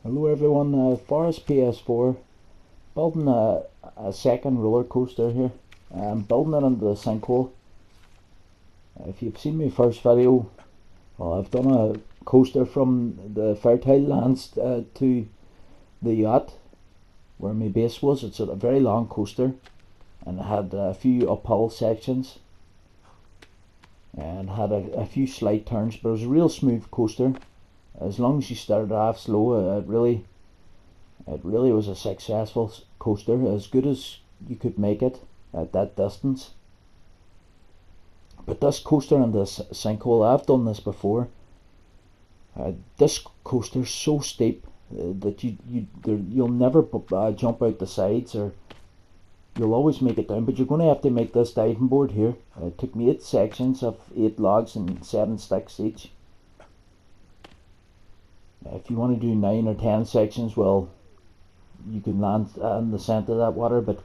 Hello everyone, Forest ps4, building a second roller coaster here. I'm building it into the sinkhole. If you've seen my first video, well, I've done a coaster from the fertile lands to the yacht where my base was. It's a very long coaster and it had a few uphill sections and had a few slight turns, but it was a real smooth coaster. As long as you started off slow, it really was a successful coaster, as good as you could make it at that distance. But this coaster and this sinkhole, I've done this before. This coaster's so steep that you'll never jump out the sides, or you'll always make it down. But you're going to have to make this diving board here. It took me 8 sections of 8 logs and 7 sticks each. If you want to do 9 or 10 sections, well, you can land in the centre of that water, but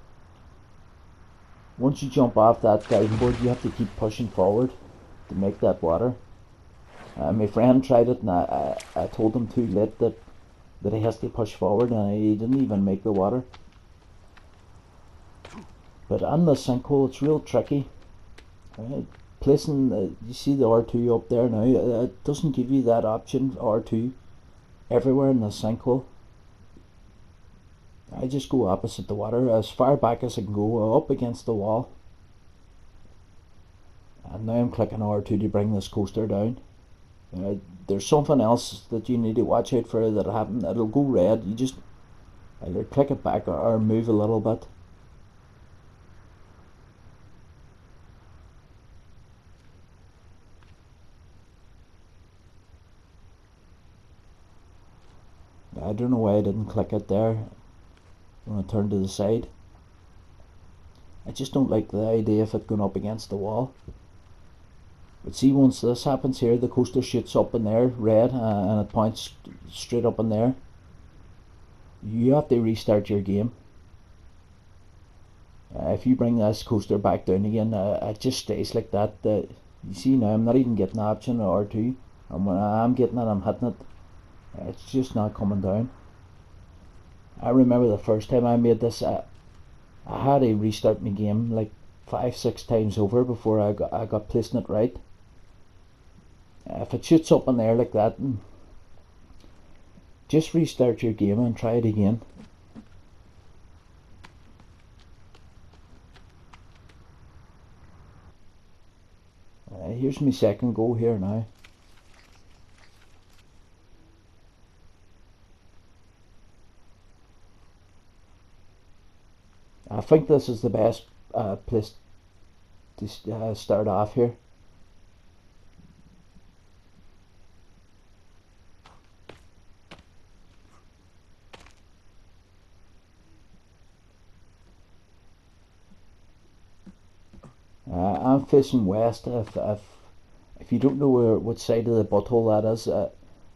once you jump off that diving board, you have to keep pushing forward to make that water. My friend tried it, and I told him too late that he has to push forward, and he didn't even make the water. But on the sinkhole, it's real tricky. Placing, you see the R2 up there now, it doesn't give you that option, R2, everywhere in the sinkhole. I just go opposite the water, as far back as I can go, up against the wall. And now I'm clicking R2 to bring this coaster down. There's something else that you need to watch out for that happen. It'll go red. You just either click it back or move a little bit. I don't know why I didn't click it there when I turn to the side. I just don't like the idea of it going up against the wall. But see, once this happens here, the coaster shoots up in there, red, and it points straight up in there. You have to restart your game. If you bring this coaster back down again, it just stays like that. You see now, I'm not even getting the option R2, and when I'm getting it, I'm hitting it. It's just not coming down. I remember the first time I made this, I had to restart my game like 5-6 times over before I got placing it right. If it shoots up in there like that, just restart your game and try it again. Here's my second go here now. I think this is the best place to start off here. I'm facing west. If you don't know what side of the butthole that is,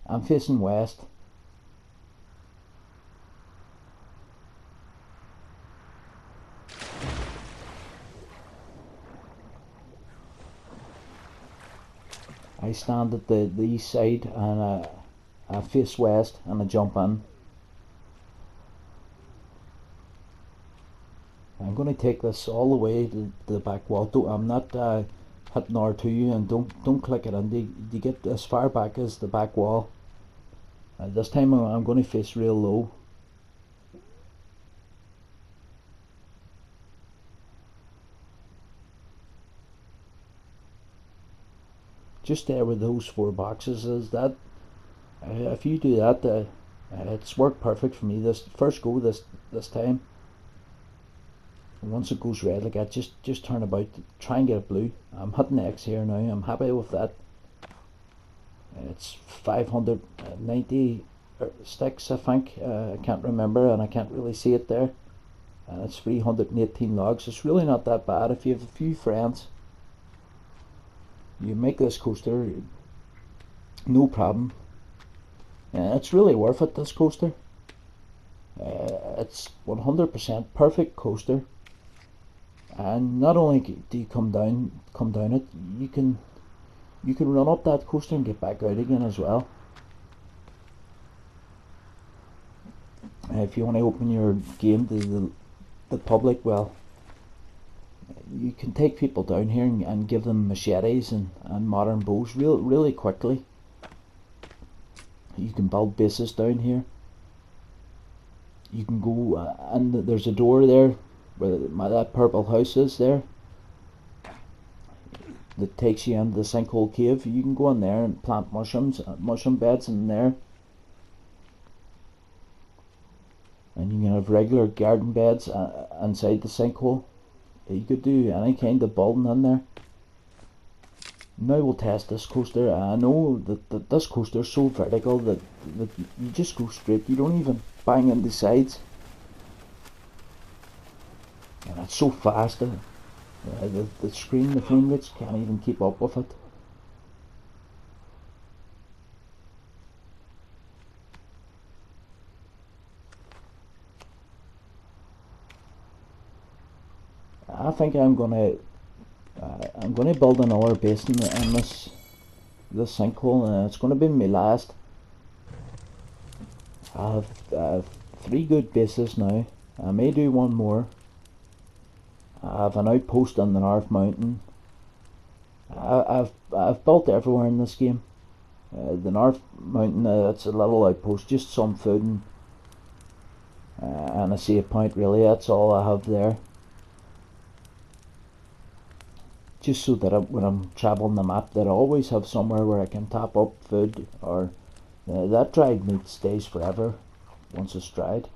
I'm facing west. I stand at the east side, and I face west, and I jump in. I'm going to take this all the way to the back wall. I'm not hitting R2, and don't click it in. You get as far back as the back wall. This time I'm going to face real low. Just there with those 4 boxes is that. If you do that, it's worked perfect for me. This first go this time. Once it goes red like that, just turn about, try and get it blue. I'm hitting X here now. I'm happy with that. It's 590 sticks, I think. I can't remember, and I can't really see it there. And it's 318 logs. It's really not that bad if you have a few friends. You make this coaster, no problem. It's really worth it, this coaster. It's 100% perfect coaster. And not only do you come down it, you can run up that coaster and get back out again as well. If you want to open your game to the public, well, you can take people down here and give them machetes and modern bows really quickly. You can build bases down here. You can go and there's a door there where that purple house is there that takes you into the sinkhole cave. You can go in there and plant mushroom beds in there, and you can have regular garden beds inside the sinkhole. You could do any kind of building in there. Now we'll test this coaster. I know that this coaster is so vertical that you just go straight. You don't even bang into the sides, and it's so fast. The screen, the frame rates can't even keep up with it. I think I'm gonna build another base in this sinkhole, and it's gonna be my last. I have 3 good bases now. I may do one more. I have an outpost on the North Mountain. I've built everywhere in this game. The North Mountain, it's a little outpost, just some food and a save point. Really, that's all I have there. Just so that when I'm traveling the map, that I always have somewhere where I can top up food, or that dried meat stays forever once it's dried.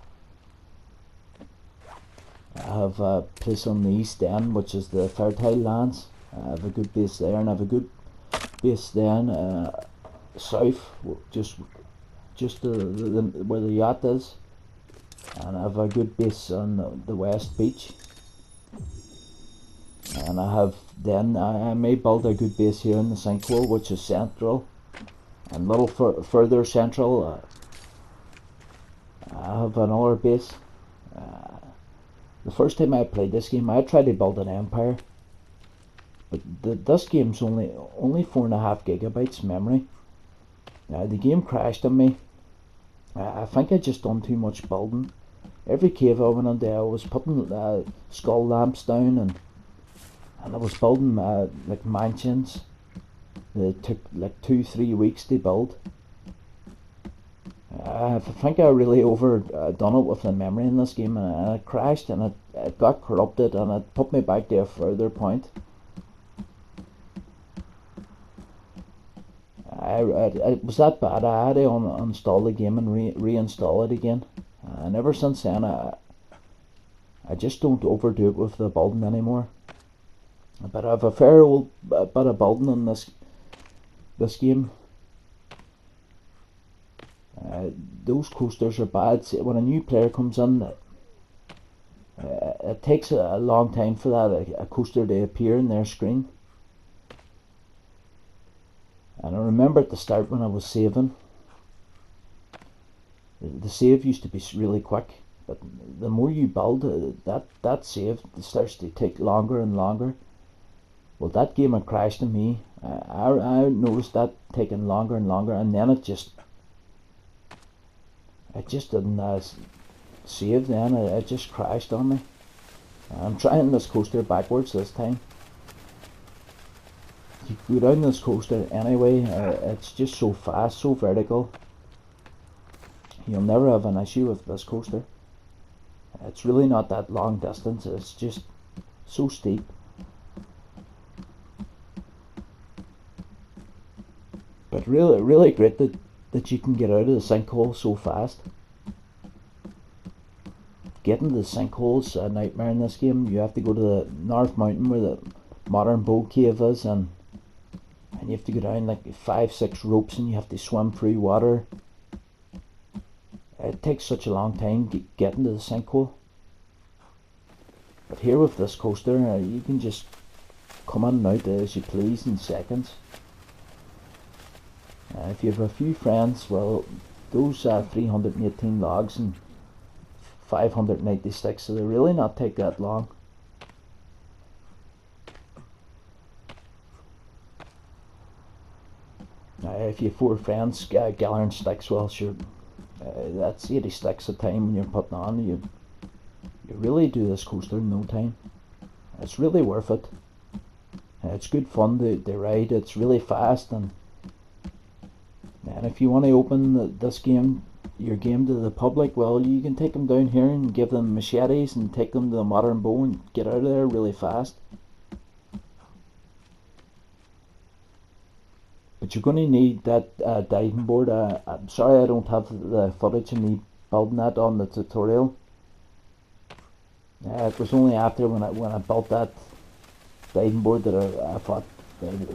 I have a place on the east end, which is the fertile lands. I have a good base there, and I have a good base then south, just where the yacht is, and I have a good base on the west beach. And I may build a good base here in the sinkhole, which is central, and a little further central. I have another base. The first time I played this game, I tried to build an empire, but this game's only 4.5 gigabytes memory. The game crashed on me. I think I just done too much building. Every cave I went into, I was putting skull lamps down, and I was building like mansions. They took like 2-3 weeks to build. I think I really overdone it with the memory in this game, and it crashed, and it got corrupted, and it put me back to a further point. It was that bad. I had to uninstall the game and reinstall it again. And ever since then, I just don't overdo it with the building anymore. But I have a fair old bit of building in this game. Those coasters are bad. When a new player comes in, it takes a long time for a coaster to appear in their screen. And I remember at the start when I was saving, the save used to be really quick, but the more you build, that save starts to take longer and longer. Well, that game had crashed on me. I noticed that taking longer and longer, and then it just didn't save then. It just crashed on me. I'm trying this coaster backwards this time. You go down this coaster anyway, it's just so fast, so vertical. You'll never have an issue with this coaster. It's really not that long distance, it's just so steep. But really great that you can get out of the sinkhole so fast. Getting to the sinkhole's a nightmare in this game. You have to go to the North Mountain where the modern bow cave is, and you have to go down like 5-6 ropes, and you have to swim through water. It takes such a long time to get into the sinkhole. But here with this coaster, you can just come in and out as you please in seconds. If you have a few friends, well, those 318 logs and 590 sticks, so they really not take that long. If you have 4 friends gathering sticks, well, sure, That's 80 sticks a time when you're putting on. You really do this coaster in no time. It's really worth it. It's good fun to ride. It's really fast, and if you want to open your game to the public, well, you can take them down here and give them machetes and take them to the Modern Bow and get out of there really fast. But you're going to need that diving board. I'm sorry I don't have the footage of me building that on the tutorial. It was only after when I built that diving board that I thought,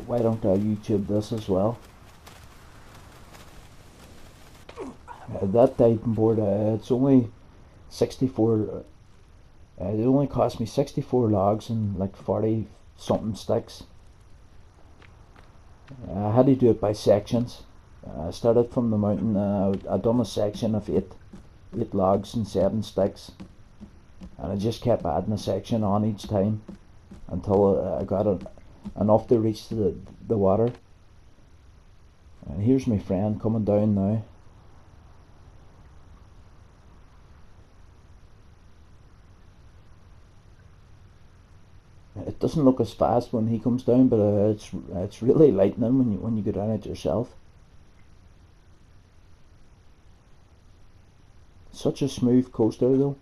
why don't I YouTube this as well? That diving board, it's only 64. It only cost me 64 logs and like 40 something sticks. I had to do it by sections. I started from the mountain. I done a section of 8 logs and 7 sticks, and I just kept adding a section on each time until I got enough to reach the water. And here's my friend coming down now. It doesn't look as fast when he comes down, but it's really lightning when you go down it yourself. Such a smooth coaster though.